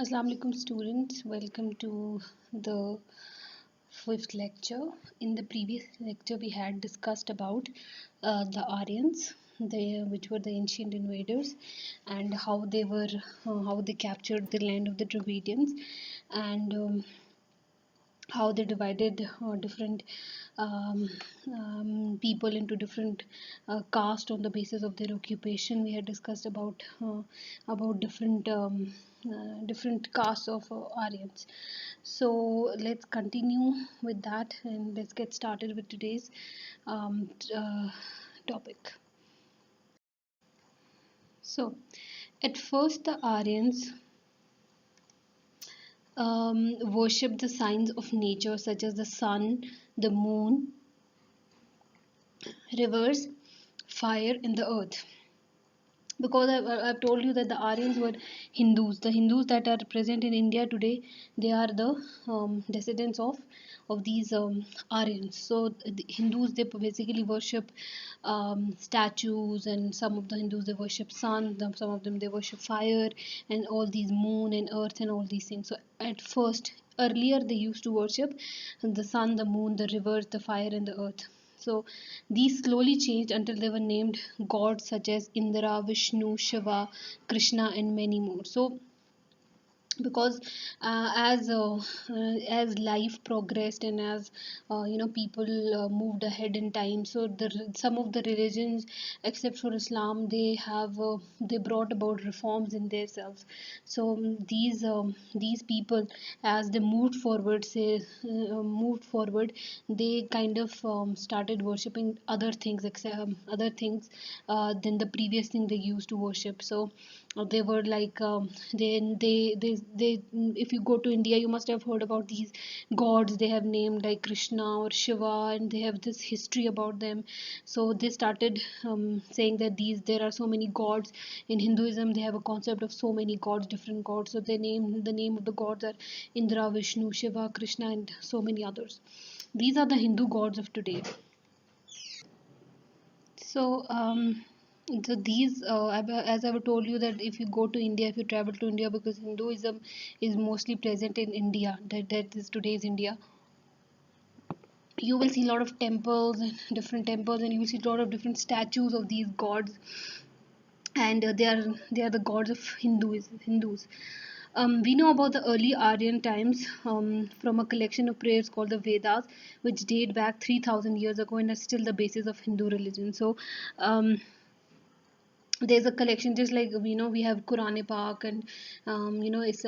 Assalamu alaikum students, welcome to the fifth lecture. In the previous lecture we had discussed about the Aryans, which were the ancient invaders, and how they captured the land of the Dravidians, and how they divided different um, people into different caste on the basis of their occupation. We had discussed about different castes of Aryans. So let's continue with that and let's get started with today's topic. So at first the Aryans worshipped the signs of nature such as the sun, the moon, rivers, fire, and the earth. Because I've told you that the Aryans were Hindus. The Hindus that are present in India today, they are the descendants of these Aryans. So the Hindus, they basically worship statues, and some of the Hindus they worship sun, some of them they worship fire, and all these moon and earth and all these things. So at first, earlier they used to worship the sun, the moon, the rivers, the fire, and the earth. So these slowly changed until they were named gods such as Indra, Vishnu, Shiva, Krishna, and many more. So because as life progressed and as people moved ahead in time, so some of the religions except for Islam, they brought about reforms in themselves. So these people, as they moved forward, they kind of started worshipping other things, other things than the previous thing they used to worship. So they were like then they if you go to India, you must have heard about these gods they have named like Krishna or Shiva, and they have this history about them. So they started saying that these there are so many gods. In Hinduism, they have a concept of so many gods, different gods. So they name the name of the gods are Indra, Vishnu, Shiva, Krishna, and so many others. These are the Hindu gods of today. So, these, as I've told you, that if you go to India, if you travel to India, because Hinduism is mostly present in India, that is today's India, you will see a lot of temples and different temples, and you will see a lot of different statues of these gods, and they are the gods of Hindus. We know about the early Aryan times from a collection of prayers called the Vedas, which date back 3,000 years ago and are still the basis of Hindu religion. So, there's a collection just like we have Quran Pak, and it's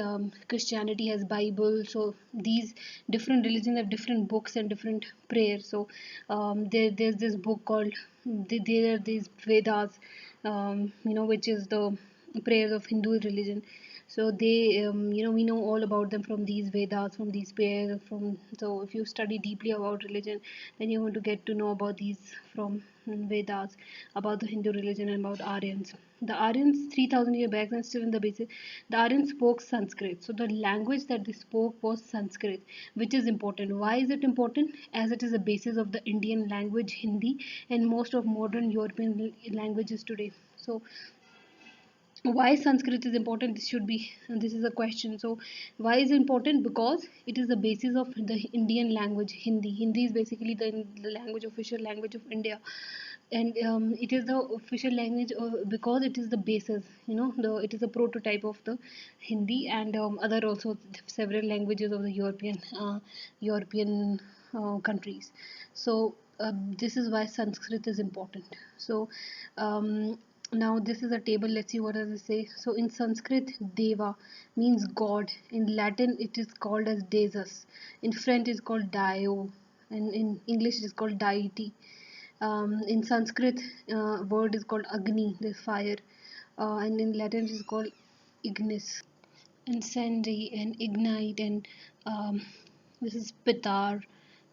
Christianity has Bible. So these different religions have different books and different prayers. So there's this book called there are these Vedas, which is the prayers of Hindu religion. So they we know all about them from these Vedas, from these prayers, from so if you study deeply about religion, then you're going to get to know about these from Vedas, about the Hindu religion and about Aryans. The Aryans 3,000 years back and still in the basis, the Aryans spoke Sanskrit. So the language that they spoke was Sanskrit, which is important. Why is it important? As it is the basis of the Indian language Hindi and most of modern European languages today. So why Sanskrit is important, this is a question. So why is it important? Because it is the basis of the Indian language Hindi is basically the language, official language of India, and it is the official language because it is the basis, it is a prototype of the Hindi, and other also several languages of the European countries. So this is why Sanskrit is important. So now this is a table. Let's see what does it say. So in Sanskrit, Deva means God. In Latin, it is called as Deus. In French, it's called Dio, and in English, it is called deity. In Sanskrit, word is called Agni, the fire, and in Latin, it is called Ignis, incendiary and ignite, and um, this is Pitar,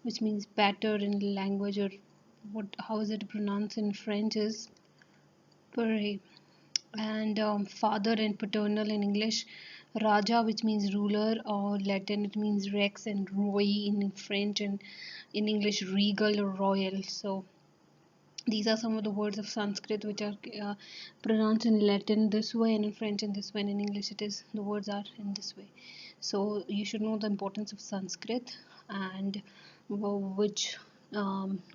which means batter in language, or what? How is it pronounced in French? Is Pere, and father and paternal in English, Raja, which means ruler, or Latin it means Rex, and Roy in French, and in English regal or royal. So These are some of the words of Sanskrit which are pronounced in Latin this way, and in French in this way, and in English it is the words are in this way. So you should know the importance of Sanskrit, and which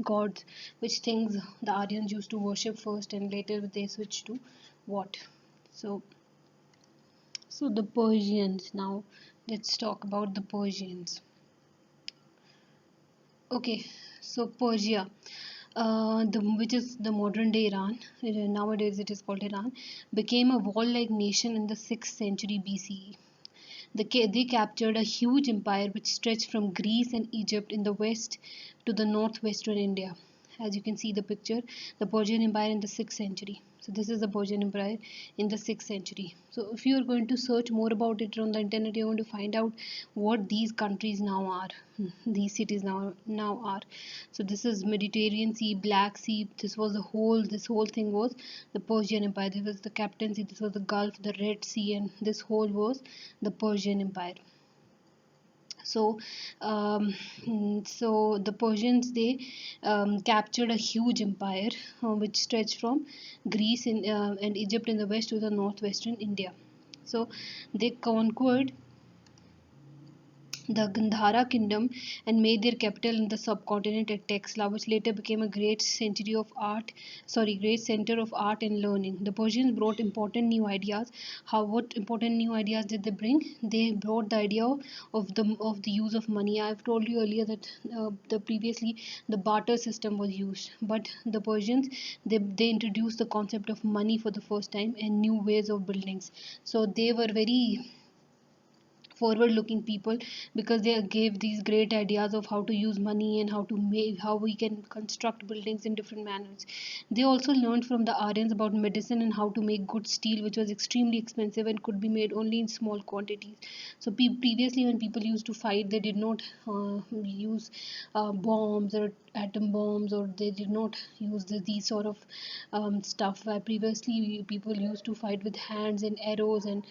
gods, which things the Aryans used to worship first, and later they switched to what. So the Persians. Now let's talk about the Persians. Okay, so Persia, which is the modern day Iran, nowadays it is called Iran, became a wall-like nation in the 6th century BCE. They captured a huge empire which stretched from Greece and Egypt in the west to the northwestern India. As you can see the picture, the Persian Empire in the 6th century. So this is the Persian Empire in the 6th century. So if you are going to search more about it on the internet, you're going to find out what these countries now are, these cities now are. So this is Mediterranean Sea, Black Sea. This whole thing was the Persian Empire. This was the Captain Sea. This was the Gulf, the Red Sea, and this whole was the Persian Empire. So the Persians, they captured a huge empire which stretched from Greece and Egypt in the west to the northwestern India. So they conquered the Gandhara kingdom and made their capital in the subcontinent at Texla, which later became a great center of art and learning. The Persians brought important new ideas. What important new ideas did they bring? They brought the idea of the use of money. I've told you earlier that previously the barter system was used, but the Persians, they introduced the concept of money for the first time and new ways of buildings. So they were very forward looking people because they gave these great ideas of how to use money and how we can construct buildings in different manners. They also learned from the Aryans about medicine and how to make good steel, which was extremely expensive and could be made only in small quantities. So previously when people used to fight, they did not use bombs or atom bombs, or they did not use these sort of stuff. Previously people used to fight with hands and arrows, and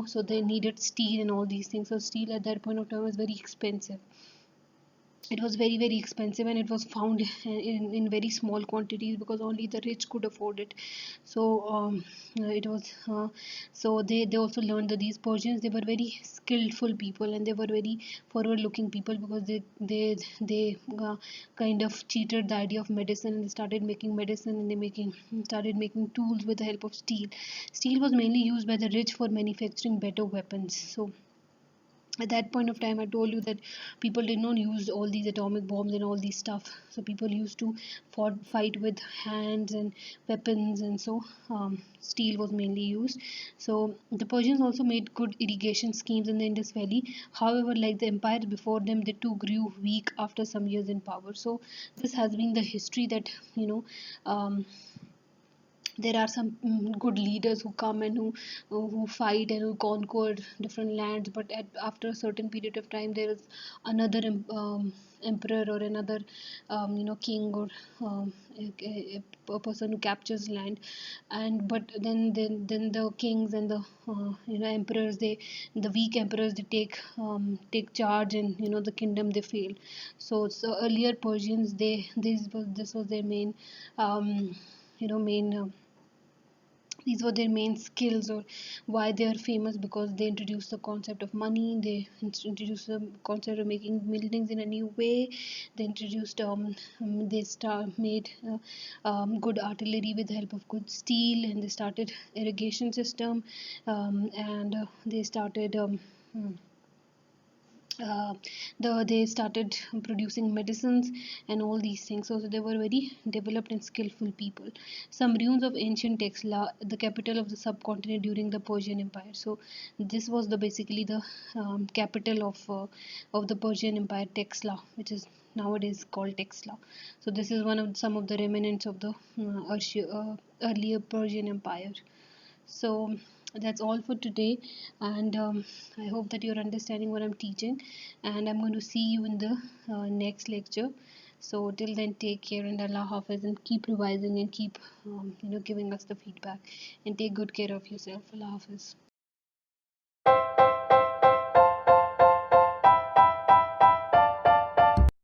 so they needed steel and all these things. So steel at that point of time was very expensive. It was very very expensive, and it was found in very small quantities because only the rich could afford it. So it was they also learned that these Persians, they were very skillful people, and they were very forward looking people because they kind of cheated the idea of medicine, and they started making medicine, and they started making tools with the help of steel. Steel was mainly used by the rich for manufacturing better weapons. So at that point of time, I told you that people did not use all these atomic bombs and all these stuff. So people used to fight with hands and weapons, and so steel was mainly used. So the Persians also made good irrigation schemes in the Indus Valley. However, like the empires before them, they too grew weak after some years in power. So this has been the history that um, there are some good leaders who come and who fight and who conquer different lands, but after a certain period of time there is another emperor or another king, or a person who captures land. And but then the kings and the emperors, the weak emperors, they take charge, and the kingdom, they fail. So earlier Persians, this was their main main these were their main skills, or why they are famous, because they introduced the concept of money. They introduced the concept of making buildings in a new way. They introduced made good artillery with the help of good steel, and they started irrigation system, and they started they started producing medicines and all these things. So they were very developed and skillful people. Some ruins of ancient Texla, the capital of the subcontinent during the Persian Empire. So this was the basically the capital of the Persian Empire, Texla, which is nowadays called Texla. So this is some of the remnants of the earlier Persian Empire. So that's all for today, and I hope that you're understanding what I'm teaching, and I'm going to see you in the next lecture. So till then, take care, and Allah Hafiz, and keep revising, and keep giving us the feedback, and take good care of yourself. Allah Hafiz.